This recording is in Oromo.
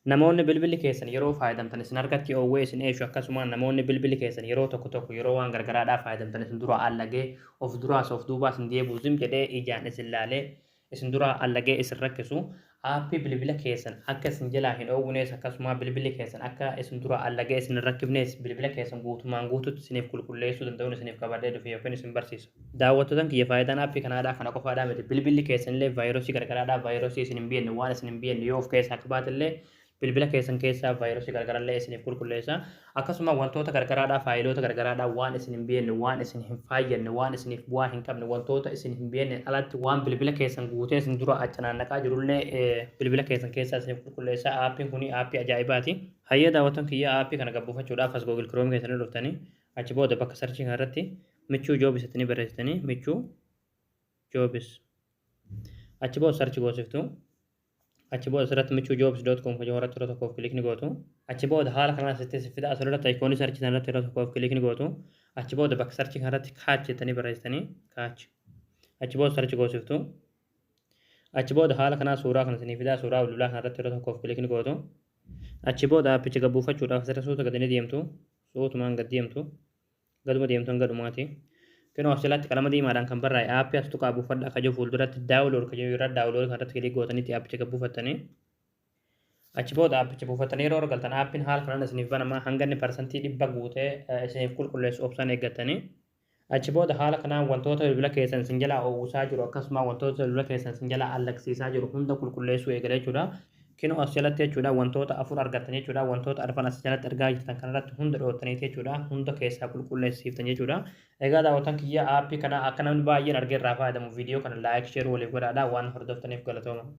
namoonni bilbilli keessan yeroo fayyadamtan isin harkatti oowwee isin eessu akkasuma namoonni bilbilli keessan yeroo tokko yeroo waan gargaraadhaaf fayyadamtan isin dura allagee of duraas of duubaas hin deebi'u zim jedhee ijaan isin laalee isin dura allagee isin rakkisu aappii bilbila keessan akka isin jalaa hin oowwinees akkasuma bilbilli keessan akka isin dura allagee isin hin rakkifnees bilbila keessan guutumaan guututti isiniif qulqulleessuu danda'uun isiniif qabadhee dhufe yookiin isin barsiisa. Daawwattoota kiyya faayidaan aappii kanaadhaa kana qofaadhaa miti bilbilli keessanillee vaayirasii gargaraadhaa vaayirasii isin hin beekne waan isin hin beekne yoo of keessaa qabaatillee bilbila keessan keessaa vaayirasii gargarallee isiniif qulqulleessa akkasuma wantoota gargaraadhaa faayiloota gargaraadhaa waan isin hin beekne waan isin hin faayyanne waan isiniif bu'aa hin qabne wantoota isin hin beekne alatti waan bilbila keessan guutee isin dura achanaannaqaa jirullee bilbila keessan keessaa isiniif qulqulleessa aappiin kuni aappii ajaa'ibaati. Hayyee daawwattoon kiyya aappii kana gabbuufachuudhaaf as Google Chrome keessanii dhuftanii achi booda bakka sarchii kanarratti michuu joobis ittanii barreessitanii michuu joobis achi booda sarchi goosiftu. Achi booda asirratti michuujobs.com kan irratti yeroo tokkoof kilikni gootu. Achi booda haala kanaan asitti fida asirratti ayikoonii sarchii irratti yeroo tokkoof kilikni gootu. Achi booda bakka sarchii kanarratti kaach jettanii barreessitanii kaach. Achi booda sarchi goosiftu. Achi booda haala kanaa suuraa kana isinii fidaa suuraa bilbilaa kanarratti yeroo tokkoof kilikni gootu. Achi booda aappicha gabbuufachuudhaaf asirra suuta gadanii deemtu. Suutumaan gad deemtu. Gaduma deemtuun gadumaati. Kenoo asirratti qalama diimaadhaan kan barraa'e aappii as tuqaa buufadha akka jiru fuulduratti daawulood kan jiru irra daawulood kanarratti kilik gootanitti aappicha gabbuufattanii. Achi booda aappicha buufattanii yeroo argaltan aappiin haala kanaan isiniif banamaa hanga inni parsantii 100 guutee isiniif qulqulleessu obsaan eeggattanii. Achi booda haala kanaan wantoota bilbila keessan isin jalaa oowwisaa jiru akkasuma wantoota bilbila keessan isin jalaa allaqsiisaa jiru hunda qulqulleessuu eegale jechuudha. Kinoo as jalatti jechuudha wantoota 4 argattanii jechuudha wantoota arfan as jalatti argaa jirtan kanarratti hunda dhoottaniiti jechuudha hunda keessaa qulqulleessiiftan jechuudha. Egaa daawwattoon kiyya aappii kana akka namni baay'een argee irraa fayyadamu viidiyoo kana laayik sheer waliif godhaadhaa waan hordoftaniif galatooma.